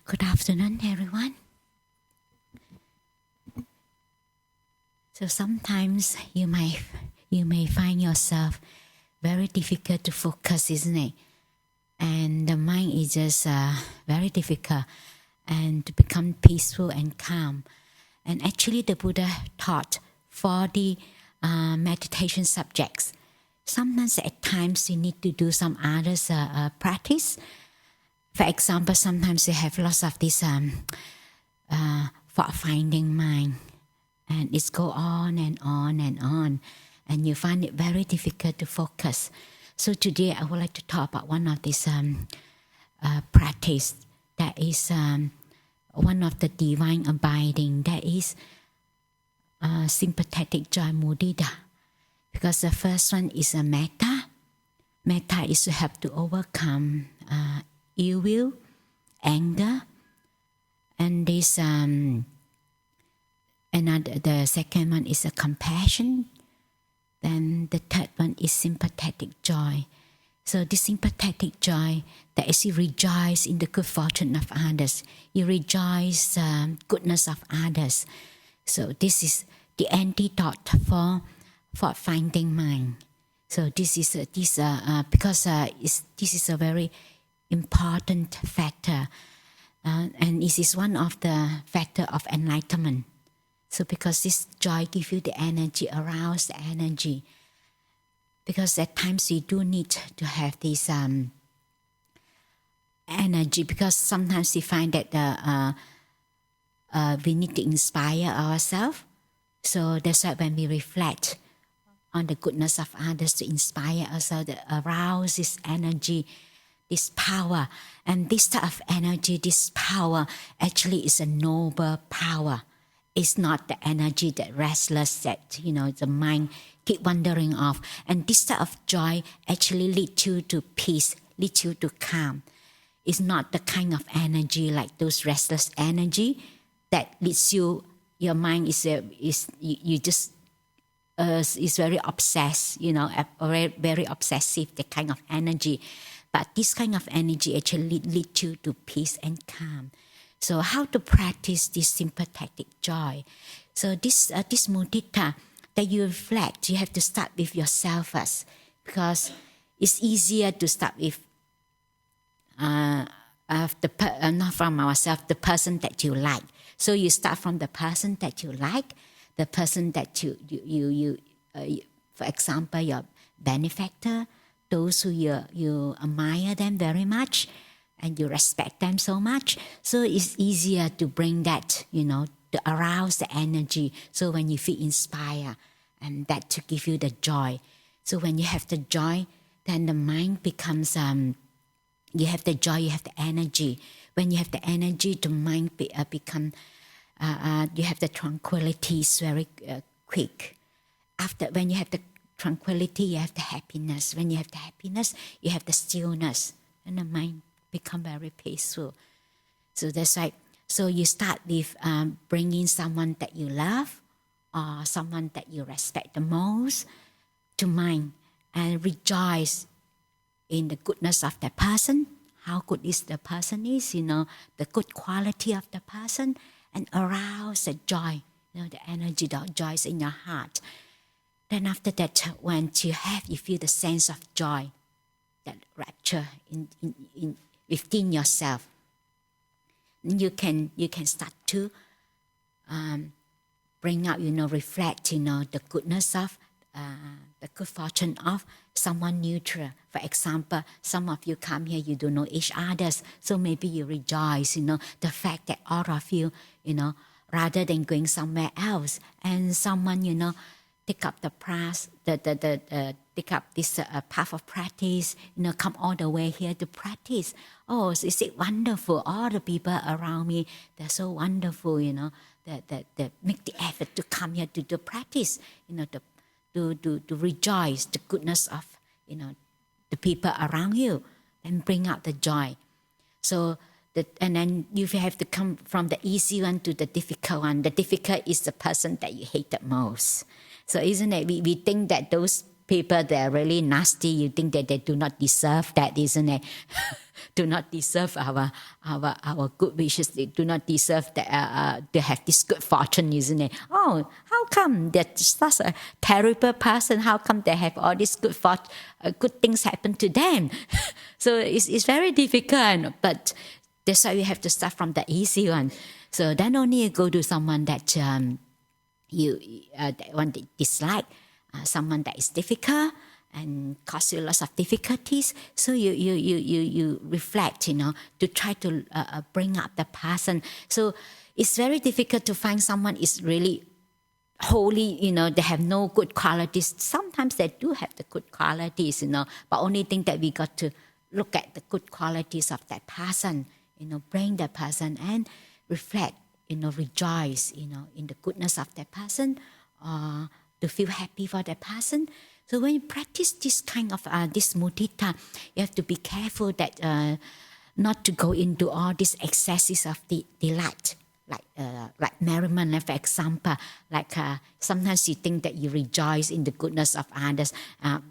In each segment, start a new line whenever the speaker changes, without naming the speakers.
Good afternoon, everyone. So sometimes you may find yourself very difficult to focus, isn't it? And the mind is just very difficult and to become peaceful and calm. And actually the Buddha taught for the meditation subjects. Sometimes at times you need to do some others practice. For example, sometimes you have lots of this fault-finding mind. And it's go on and on and on. And you find it very difficult to focus. So today I would like to talk about one of these practice that is one of the divine abiding, that is sympathetic joy mudita. Because the first one is a metta. Metta is to have to overcome ill will, anger, and this the second one is a compassion. Then the third one is sympathetic joy. So this sympathetic joy, that is you rejoice in the good fortune of others. You rejoice goodness of others. So this is the antidote for fault-finding mind. So this is because this is a very important factor, and this is one of the factor of enlightenment. So because this joy gives you the energy, arouse the energy. Because at times we do need to have this energy, because sometimes we find that we need to inspire ourselves. So that's why when we reflect on the goodness of others, to inspire ourselves, to arouse this energy, this power. And this type of energy, this power, actually is a noble power. It's not the energy that restless, that the mind keep wandering off. And this type of joy actually leads you to peace, leads you to calm. It's not the kind of energy like those restless energy that leads you. Your mind is very obsessed, very obsessive, the kind of energy. But this kind of energy actually leads you to peace and calm. So how to practice this sympathetic joy? So this mudita, that you reflect, you have to start with yourself first, because it's easier to start with not from ourselves, the person that you like. So you start from the person that you like, the person that you for example, your benefactor, those who you admire them very much, and you respect them so much. So it's easier to bring that, to arouse the energy. So when you feel inspired, and that to give you the joy. So when you have the joy, then the mind becomes, you have the joy, you have the energy. When you have the energy, the mind become, you have the tranquility, it's very quick. When you have the tranquility, you have the happiness. When you have the happiness, you have the stillness, and the mind become very peaceful. So that's right. So you start with bringing someone that you love, or someone that you respect the most, to mind, and rejoice in the goodness of the person, how good is the person is, the good quality of the person, and arouse the joy, the energy, the joy is in your heart. Then after that, when you feel the sense of joy, that rapture in within yourself, you can start to bring out, reflect, the goodness of the good fortune of someone neutral. For example, some of you come here, you don't know each other, so maybe you rejoice, the fact that all of you, rather than going somewhere else, and someone, take up the path, take up this path of practice, come all the way here to practice. Oh, is it wonderful? All the people around me, they're so wonderful, that make the effort to come here to do practice, to rejoice the goodness of, the people around you, and bring out the joy. So and then you have to come from the easy one to the difficult one. The difficult is the person that you hate the most. So isn't it? We think that those people, they're really nasty. You think that they do not deserve that, isn't it? do not deserve our good wishes. They do not deserve that to have this good fortune, isn't it? Oh, how come that such a terrible person? How come they have all these good things happen to them? So it's very difficult, but that's why we have to start from the easy one. So then only you go to someone that that one that dislike, someone that is difficult and cause you lots of difficulties. So you reflect, to try to bring up the person. So it's very difficult to find someone is really holy, they have no good qualities. Sometimes they do have the good qualities, but only thing that we got to look at the good qualities of that person, bring the person and reflect, rejoice, in the goodness of that person, to feel happy for that person. So when you practice this kind of this mudita, you have to be careful that not to go into all these excesses of the delight, like merriment, for example. Like sometimes you think that you rejoice in the goodness of others.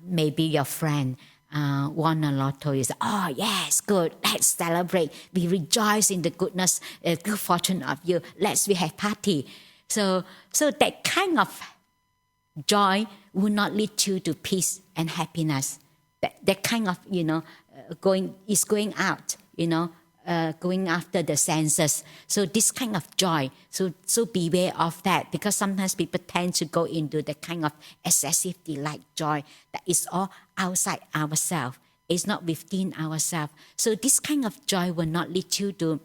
Maybe your friend won a lotto. You say, oh yes, good, let's celebrate. We rejoice in the goodness, good fortune of you. We have party. So that kind of joy will not lead you to peace and happiness. That kind of, going out, going after the senses. So this kind of joy, so beware of that, because sometimes people tend to go into the kind of excessive delight joy that is all outside ourselves. It's not within ourselves. So this kind of joy will not lead you to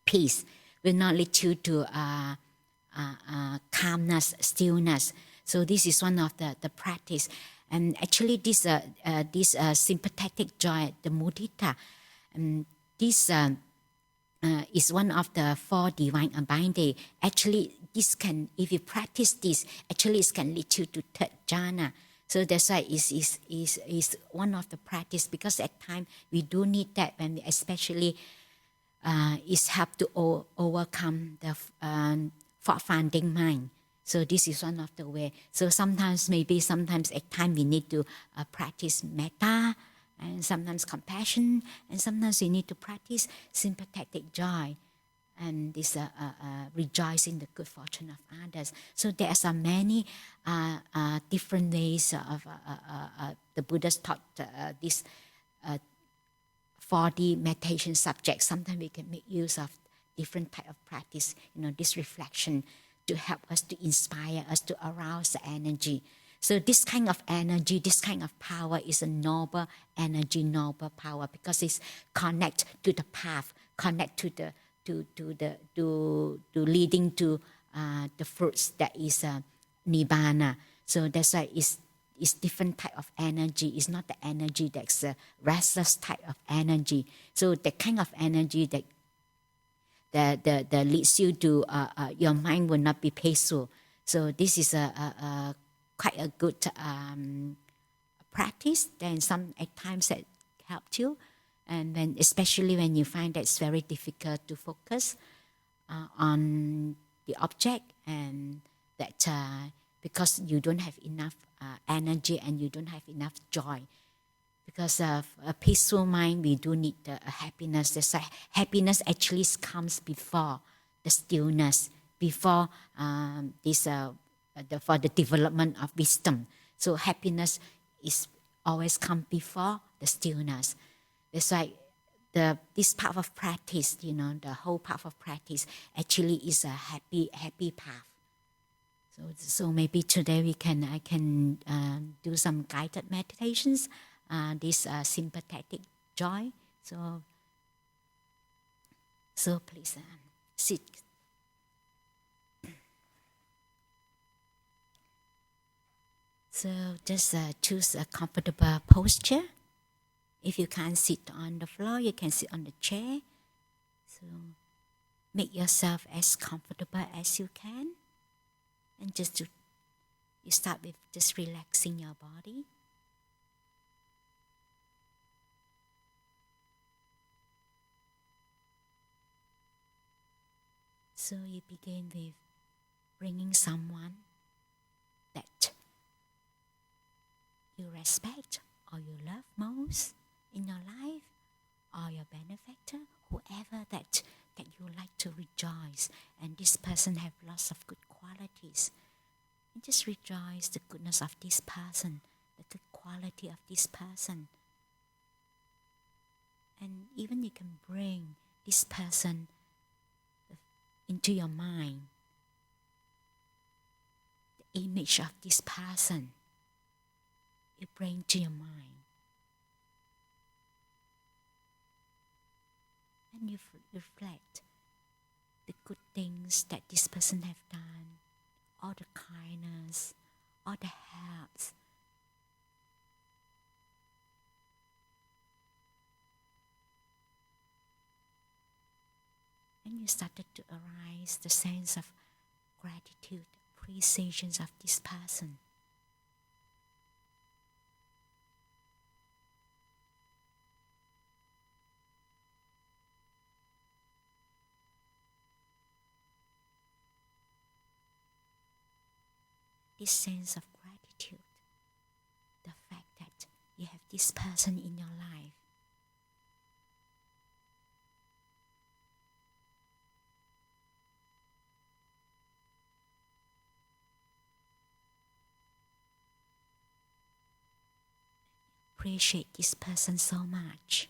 peace, will not lead you to calmness, stillness. So this is one of the practice. And actually this sympathetic joy, the mudita, this is one of the 4 divine abiding. Actually, this can, if you practice this, actually it can lead you to 3rd jhana. So that's why is one of the practice, because at times we do need that, when we especially is help to overcome the fault-finding mind. So this is one of the way. So sometimes at times we need to practice metta, and sometimes compassion, and sometimes we need to practice sympathetic joy, and this rejoicing the good fortune of others. So there are many different ways of the Buddha's taught this 4D meditation subject. Sometimes we can make use of different type of practice, this reflection, to help us, to inspire us, to arouse the energy. So this kind of energy, this kind of power is a noble energy, noble power, because it's connect to the path, connect to leading to the fruits that is nibbana. So that's why it's different type of energy. It's not the energy that's a restless type of energy. So the kind of energy that leads you to your mind will not be peaceful. So this is quite a good practice. Then some at times that helped you, and then especially when you find that it's very difficult to focus on the object, and that because you don't have enough energy and you don't have enough joy. Because of a peaceful mind, we do need happiness. That's why happiness actually comes before the stillness, before for the development of wisdom. So happiness is always come before the stillness. That's why this path of practice, the whole path of practice actually is a happy path. So maybe today I can do some guided meditations. This sympathetic joy. So please sit. So just choose a comfortable posture. If you can't sit on the floor, you can sit on the chair. So make yourself as comfortable as you can. And you start with just relaxing your body. So you begin with bringing someone that you respect or you love most in your life, or your rejoice. And this person have lots of good qualities. And just rejoice the goodness of this person, the good quality of this person. And even you can bring this person into your mind, the image of this person, you bring to your mind. And you reflect the good things that this person have done, all the kindness, all the helps. And you started to arise the sense of gratitude, appreciation of this person. This sense of gratitude, the fact that you have this person in your life. Appreciate this person so much.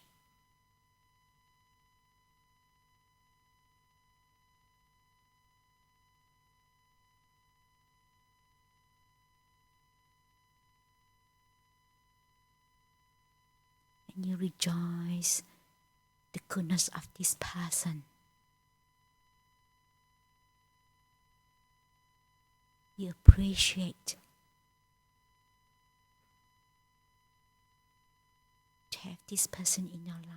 And you rejoice the goodness of this person. You appreciate to have this person in your life.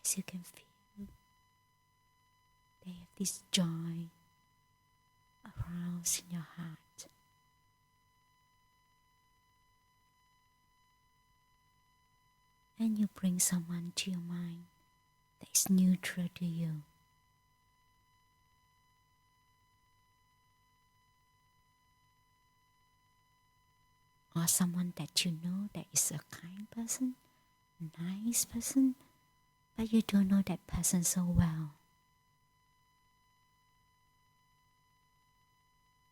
As you can feel, they have this joy aroused in your heart. And you bring someone to your mind that is neutral to you. Or someone that you know that is a kind person, a nice person, but you don't know that person so well.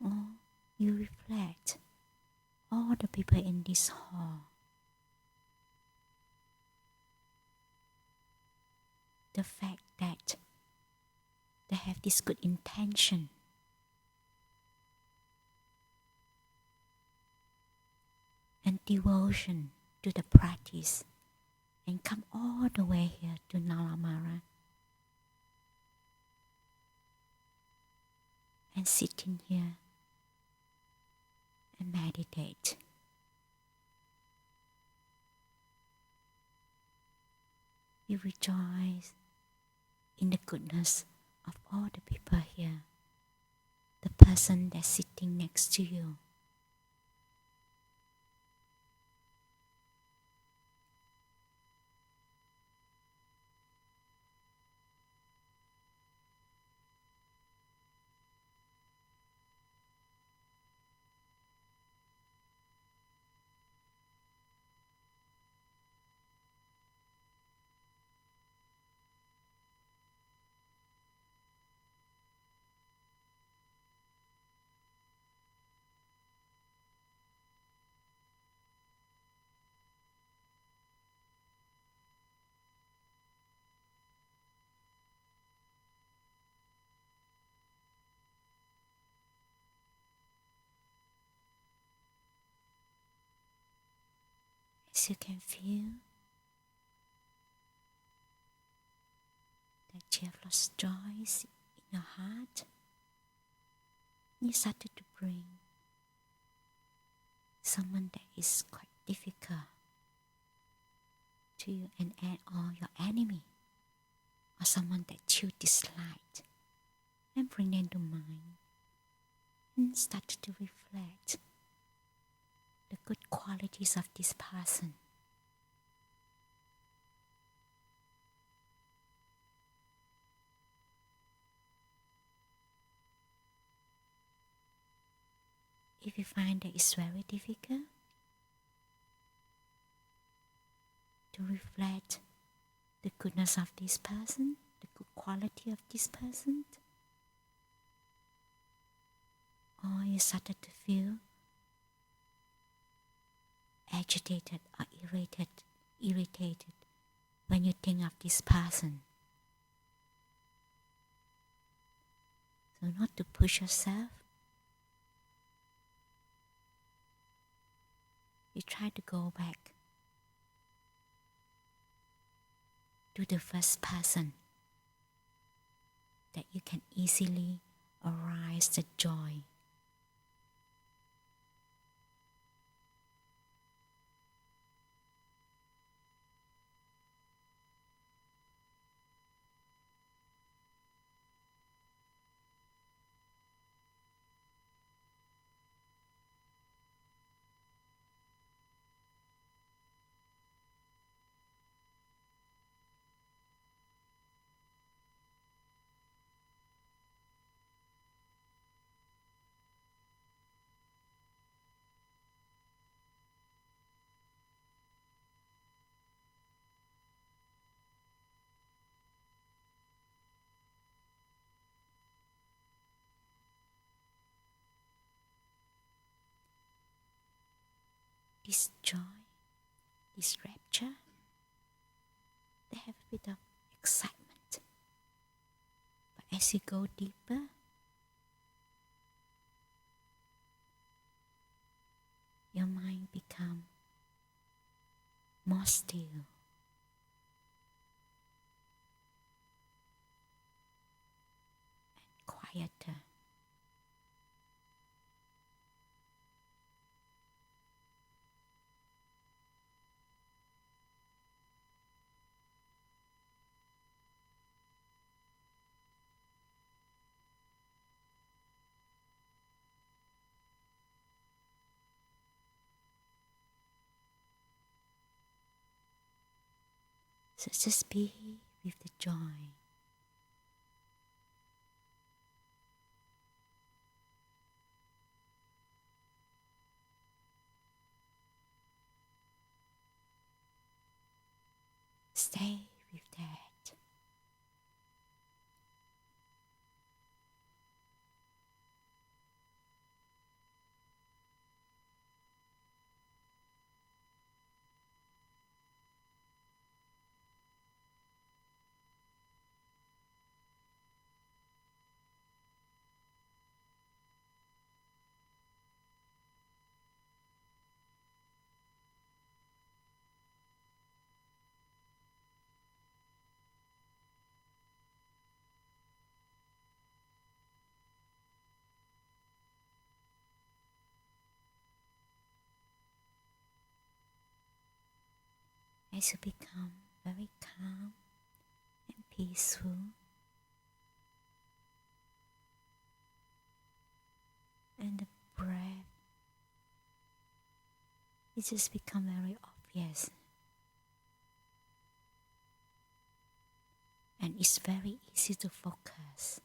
Or you reflect all the people in this hall. The fact that they have this good intention. And devotion to the practice, and come all the way here to Nalamara and sit in here and meditate. You rejoice in the goodness of all the people here, the person that's sitting next to you. As you can feel that you have lost joy in your heart, You started to bring someone that is quite difficult to you or your enemy or someone that you dislike and bring them to mind and start to reflect the good qualities of this person. If you find that it's very difficult to reflect the goodness of this person, the good quality of this person, or you started to feel agitated or irritated when you think of this person. So not to push yourself, you try to go back to the first person that you can easily arise the joy. This joy, this rapture, they have a bit of excitement. But as you go deeper, your mind becomes more still. And quieter. So just be with the joy. Stay with that. As you become very calm and peaceful, and the breath, it just becomes very obvious. And it's very easy to focus.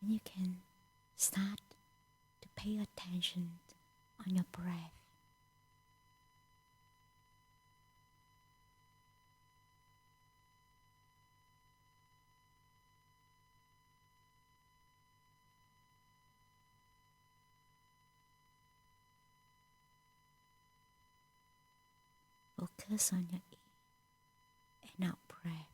And you can start to pay attention on your breath. Focus on your in and out breath.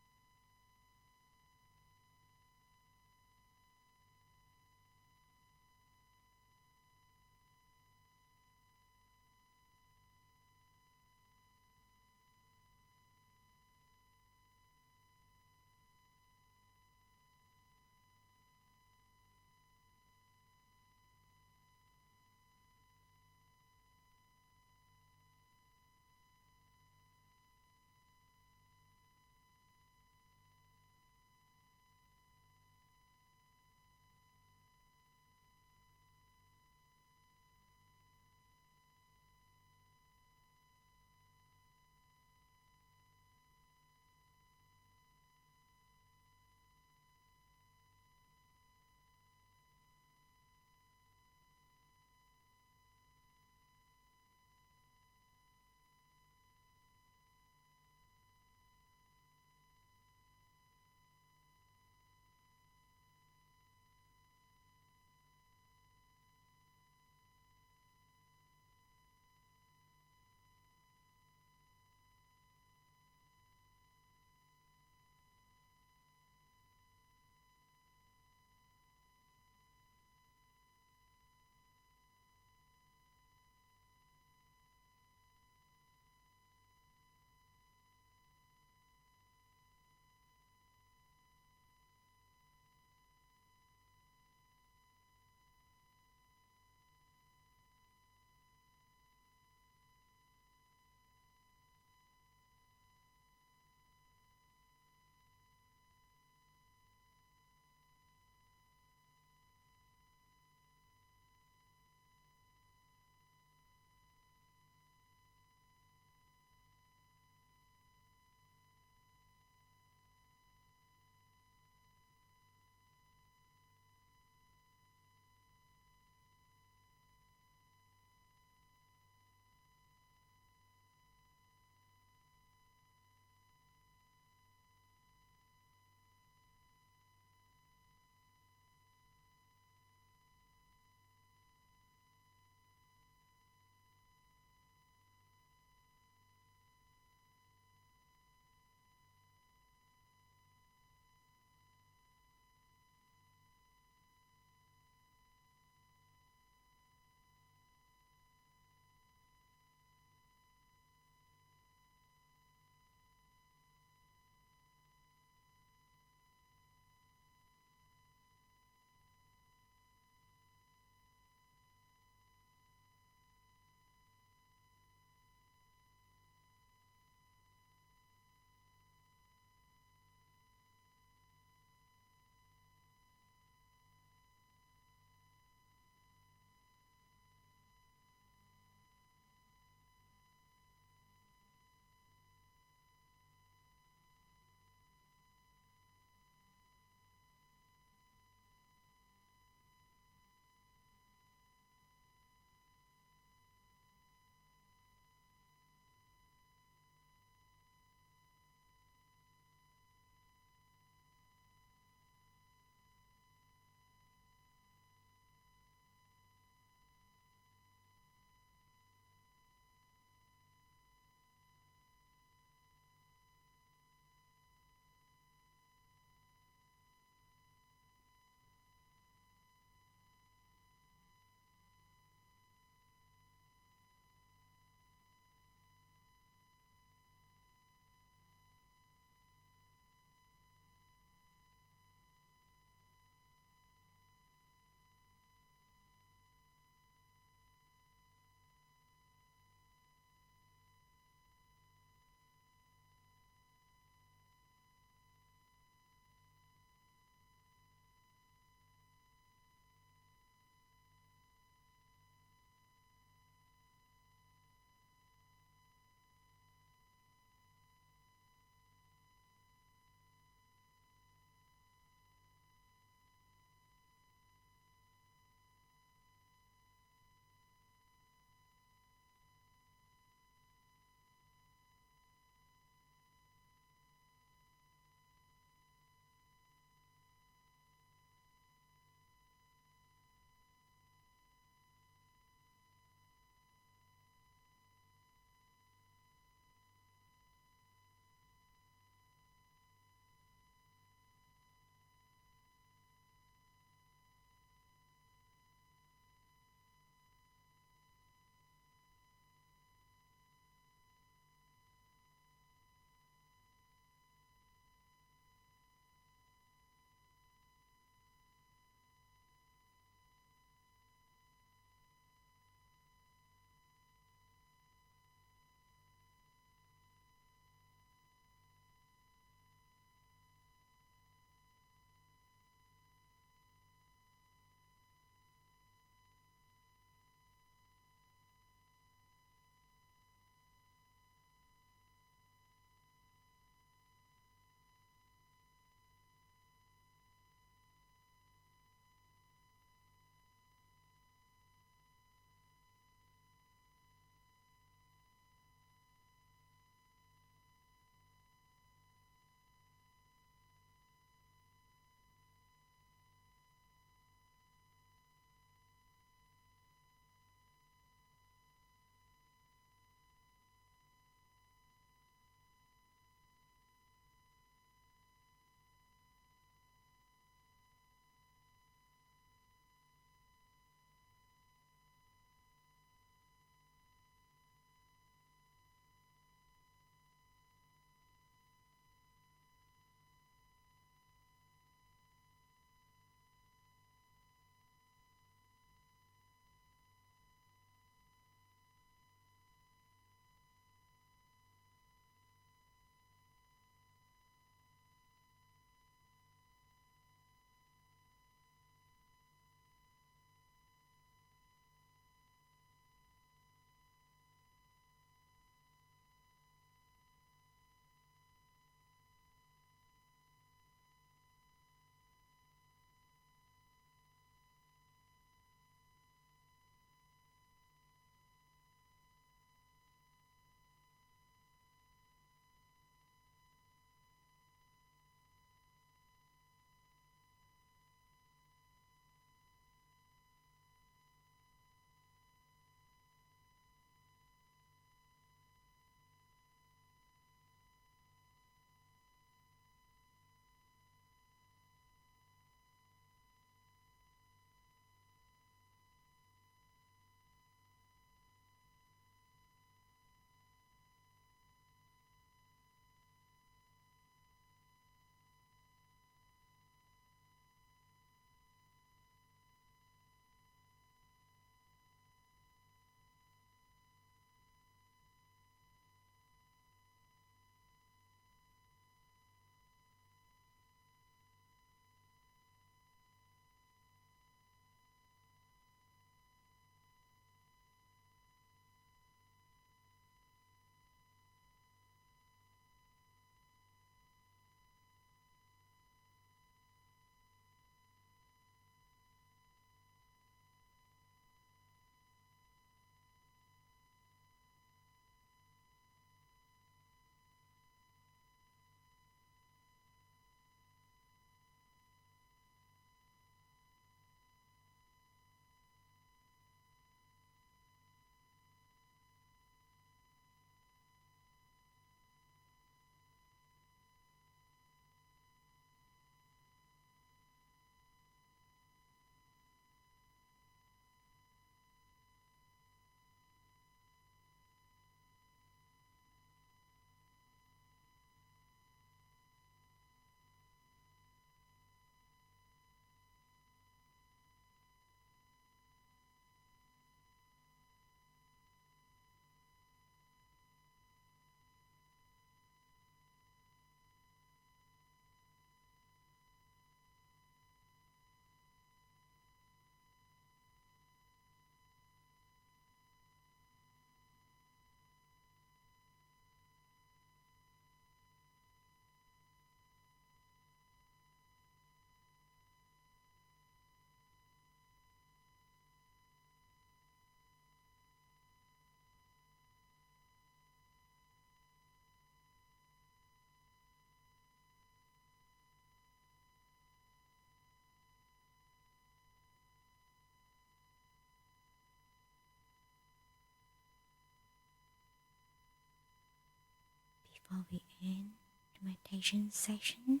Before we end the meditation session,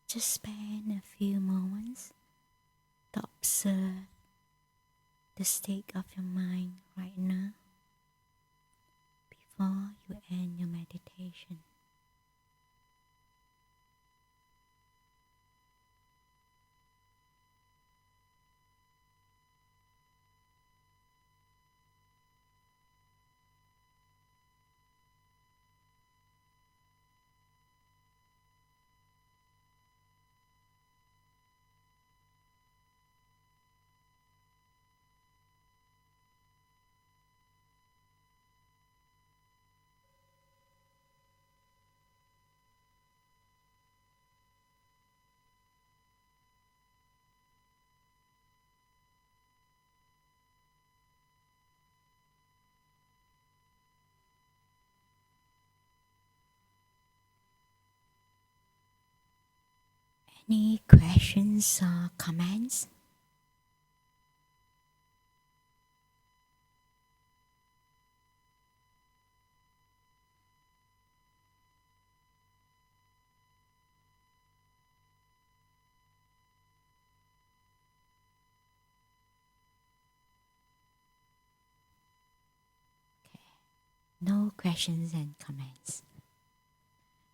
just spend a few moments to observe the state of your mind right now before you end your meditation. Any questions or comments? No questions and comments.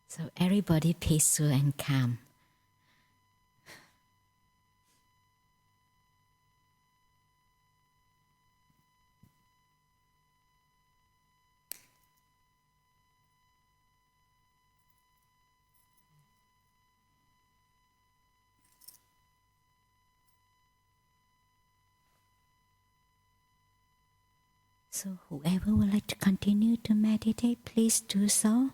So everybody peaceful and calm. So whoever would like to continue to meditate, please do so.